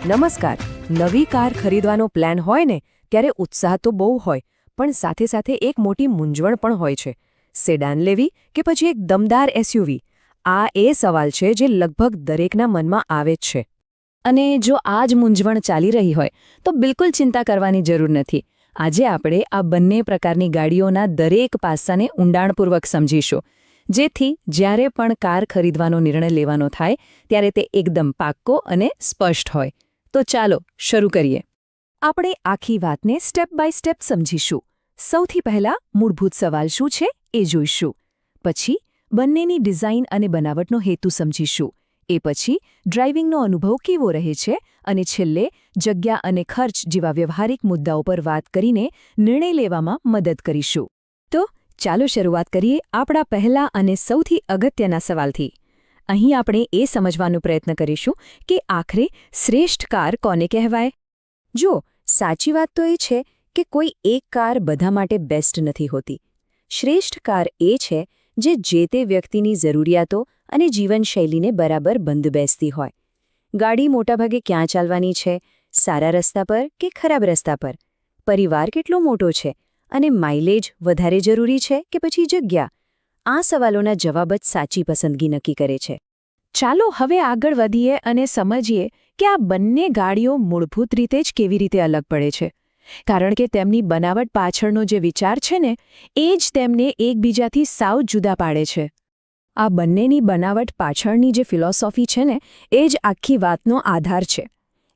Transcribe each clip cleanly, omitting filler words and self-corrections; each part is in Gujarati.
નમસ્કાર. નવી કાર ખરીદવાનો પ્લાન હોય ને ત્યારે ઉત્સાહ તો બહુ હોય, પણ સાથે સાથે એક મોટી મૂંઝવણ પણ હોય છે. સેડાન લેવી કે પછી એક દમદાર એસયુવી? આ એ સવાલ છે જે લગભગ દરેકના મનમાં આવે જ છે. અને જો આ જ મૂંઝવણ ચાલી રહી હોય તો બિલકુલ ચિંતા કરવાની જરૂર નથી. આજે આપણે આ બંને પ્રકારની ગાડીઓના દરેક પાસાને ઊંડાણપૂર્વક સમજીશું, જેથી જ્યારે પણ કાર ખરીદવાનો નિર્ણય લેવાનો થાય ત્યારે તે એકદમ પાક્કો અને સ્પષ્ટ હોય. તો ચાલો શરૂ કરીએ. આપણે આખી વાતને સ્ટેપ બાય સ્ટેપ સમજીશું. સૌથી પહેલા મૂળભૂત સવાલ શું છે એ જોઈશું. પછી બંનેની ડિઝાઇન અને બનાવટનો હેતુ સમજીશું. એ પછી ડ્રાઇવિંગનો અનુભવ કેવો રહે છે, અને છેલ્લે જગ્યા અને ખર્ચ જેવા વ્યવહારિક મુદ્દાઓ પર વાત કરીને નિર્ણય લેવામાં મદદ કરીશું. તો ચાલો શરૂઆત કરીએ આપણા પહેલા અને સૌથી અગત્યના સવાલથી. અહીં આપણે એ સમજવાનો પ્રયત્ન કરીશું કે આખરે શ્રેષ્ઠ કાર કોને કહેવાય. જો સાચી વાત તો એ છે કે કોઈ એક કાર બધા માટે બેસ્ટ નથી હોતી. શ્રેષ્ઠ કાર એ છે જે તે વ્યક્તિની જરૂરિયાતો અને જીવનશૈલીને બરાબર બંધબેસતી હોય. ગાડી મોટાભાગે ક્યાં ચાલવાની છે? સારા રસ્તા પર કે ખરાબ રસ્તા પર? પરિવાર કેટલો મોટો છે અને માઇલેજ વધારે જરૂરી છે કે પછી જગ્યા? આ સવાલોના જવાબ જ સાચી પસંદગી નક્કી કરે છે. ચાલો હવે આગળ વધીએ અને સમજીએ કે આ બંને ગાડીઓ મૂળભૂત રીતે જ કેવી રીતે અલગ પડે છે. કારણ કે તેમની બનાવટ પાછળનો જે વિચાર છે ને, એ જ તેમને એકબીજાથી સાવ જુદા પાડે છે. આ બંનેની બનાવટ પાછળની જે ફિલોસોફી છે ને, એ જ આખી વાતનો આધાર છે.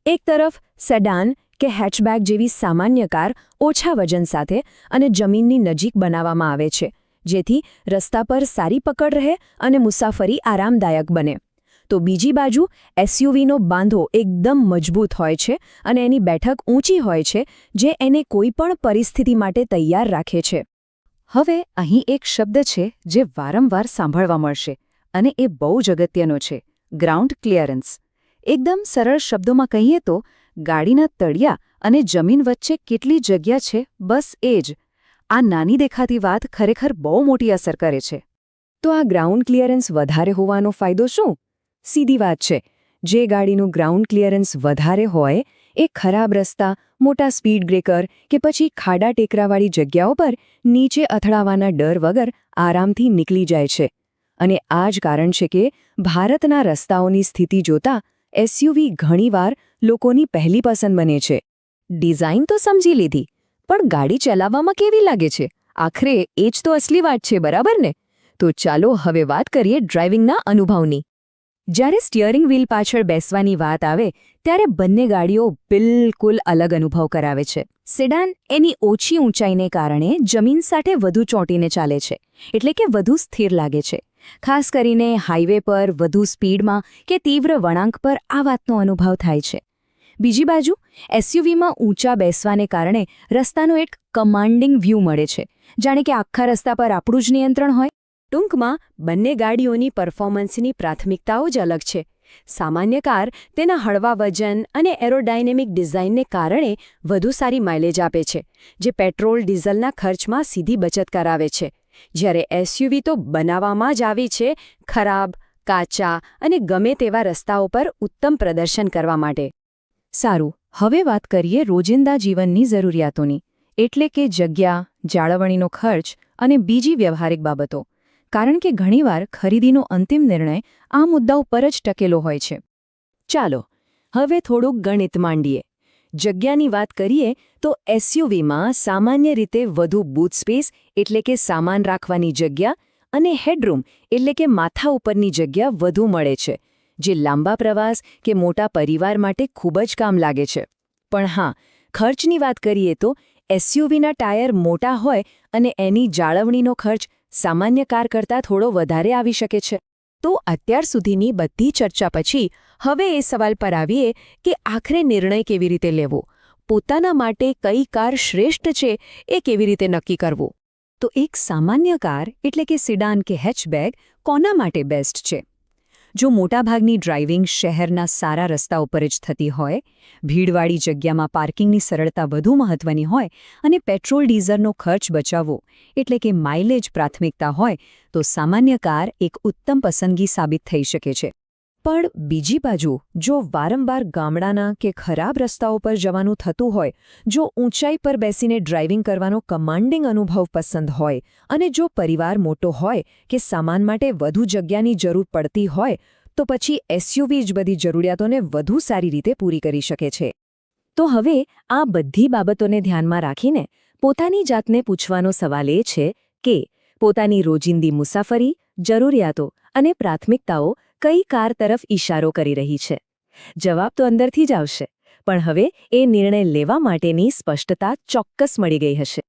એક તરફ સેડાન કે હેચબેક જેવી સામાન્ય કાર ઓછા વજન સાથે અને જમીનની નજીક બનાવવામાં આવે છે, જેથી રસ્તા પર સારી પકડ રહે અને મુસાફરી આરામદાયક બને. તો બીજી બાજુ એસયુવીનો બાંધો એકદમ મજબૂત હોય છે અને એની બેઠક ઊંચી હોય છે, જે એને કોઈપણ પરિસ્થિતિ માટે તૈયાર રાખે છે. હવે અહીં એક શબ્દ છે જે વારંવાર સાંભળવા મળશે, અને એ બહુ જ અગત્યનો છે: ગ્રાઉન્ડ ક્લિયરન્સ. એકદમ સરળ શબ્દોમાં કહીએ તો ગાડીના તળિયા અને જમીન વચ્ચે કેટલી જગ્યા છે, બસ એ જ. આ નાની દેખાતી વાત ખરેખર બહુ મોટી અસર કરે છે. તો આ ગ્રાઉન્ડ ક્લિયરન્સ વધારે હોવાનો ફાયદો શું? સીધી વાત છે. જે ગાડીનું ગ્રાઉન્ડ ક્લિયરન્સ વધારે હોય એ ખરાબ રસ્તા, મોટા સ્પીડ બ્રેકર કે પછી ખાડા ટેકરાવાળી જગ્યાઓ પર નીચે અથડાવાના ડર વગર આરામથી નીકળી જાય છે. અને આ જ કારણ છે કે ભારતના રસ્તાઓની સ્થિતિ જોતા એસયુવી ઘણીવાર લોકોની પહેલી પસંદ બને છે. ડિઝાઇન તો સમજી લીધી, પણ ગાડી ચલાવવામાં કેવી લાગે છે? આખરે એ જ તો અસલી વાત છે, બરાબર ને? તો ચાલો હવે વાત કરીએ ડ્રાઇવિંગના અનુભવની. જ્યારે સ્ટિયરિંગ વ્હીલ પાછળ બેસવાની વાત આવે ત્યારે બંને ગાડીઓ બિલકુલ અલગ અનુભવ કરાવે છે. સેડાન એની ઓછી ઊંચાઈને કારણે જમીન સાથે વધુ ચોંટીને ચાલે છે, એટલે કે વધુ સ્થિર લાગે છે. ખાસ કરીને હાઈવે પર વધુ સ્પીડમાં કે તીવ્ર વળાંક પર આ વાતનો અનુભવ થાય છે. બીજી બાજુ એસયુવીમાં ઊંચા બેસવાને કારણે રસ્તાનો એક કમાન્ડિંગ વ્યૂ મળે છે, જાણે કે આખા રસ્તા પર આપણું જ નિયંત્રણ હોય. ટૂંકમાં બંને ગાડીઓની પરફોર્મન્સની પ્રાથમિકતાઓ જ અલગ છે. સામાન્ય કાર તેના હળવા વજન અને એરોડાયનેમિક ડિઝાઇનને કારણે વધુ સારી માઇલેજ આપે છે, જે પેટ્રોલ ડીઝલના ખર્ચમાં સીધી બચત કરાવે છે. જ્યારે એસયુવી તો બનાવવામાં જ આવી છે ખરાબ, કાચા અને ગમે તેવા રસ્તાઓ પર ઉત્તમ પ્રદર્શન કરવા માટે. સારું, હવે વાત કરીએ રોજિંદા જીવનની જરૂરિયાતોની, એટલે કે જગ્યા, જાળવણીનો ખર્ચ અને બીજી વ્યવહારિક બાબતો. કારણ કે ઘણીવાર ખરીદીનો અંતિમ નિર્ણય આ મુદ્દાઓ પર જ ટકેલો હોય છે. ચાલો હવે થોડુંક ગણિત માંડીએ. જગ્યાની વાત કરીએ તો એસયુવીમાં સામાન્ય રીતે વધુ બૂટ સ્પેસ એટલે કે સામાન રાખવાની જગ્યા અને હેડરૂમ એટલે કે માથા ઉપરની જગ્યા વધુ મળે છે, જે લાંબા પ્રવાસ કે મોટા પરિવાર માટે ખૂબ જ કામ લાગે છે. પણ હા, ખર્ચની વાત કરીએ તો એસયુવીના ટાયર મોટા હોય અને એની જાળવણીનો ખર્ચ સામાન્ય કાર કરતાં થોડો વધારે આવી શકે છે. તો અત્યાર સુધીની બધી ચર્ચા પછી હવે એ સવાલ પર આવીએ કે આખરે નિર્ણય કેવી રીતે લેવો? પોતાના માટે કઈ કાર શ્રેષ્ઠ છે એ કેવી રીતે નક્કી કરવું? તો એક સામાન્ય કાર એટલે કે સિડાન કે હેચબેક કોના માટે બેસ્ટ છે? જો મોટાભાગની ડ્રાઇવિંગ શહેરના સારા રસ્તા ઉપર જ થતી હોય, ભીડવાળી જગ્યામાં પાર્કિંગની સરળતા વધુ મહત્વની હોય અને પેટ્રોલ ડીઝલનો ખર્ચ બચાવવો એટલે કે માઇલેજ પ્રાથમિકતા હોય, તો સામાન્ય કાર એક ઉત્તમ પસંદગી સાબિત થઈ શકે છે. પણ બીજી બાજુ જો વારંવાર ગામડાના કે ખરાબ રસ્તાઓ પર જવાનું થતું હોય, જો ઊંચાઈ પર બેસીને ડ્રાઇવિંગ કરવાનો કમાન્ડિંગ અનુભવ પસંદ હોય અને જો પરિવાર મોટો હોય કે સામાન માટે વધુ જગ્યાની જરૂર પડતી હોય, તો પછી એસયુવી જ બધી જરૂરિયાતોને વધુ સારી રીતે પૂરી કરી શકે છે. તો હવે આ બધી બાબતોને ધ્યાનમાં રાખીને પોતાની જાતને પૂછવાનો સવાલ એ છે કે પોતાની રોજિંદી મુસાફરી, જરૂરિયાતો અને પ્રાથમિકતાઓ કઈ કાર તરફ ઇશારો કરી રહી છે? જવાબ તો અંદરથી જ આવશે, પણ હવે એ નિર્ણય લેવા માટેની સ્પષ્ટતા ચોક્કસ મળી ગઈ હશે.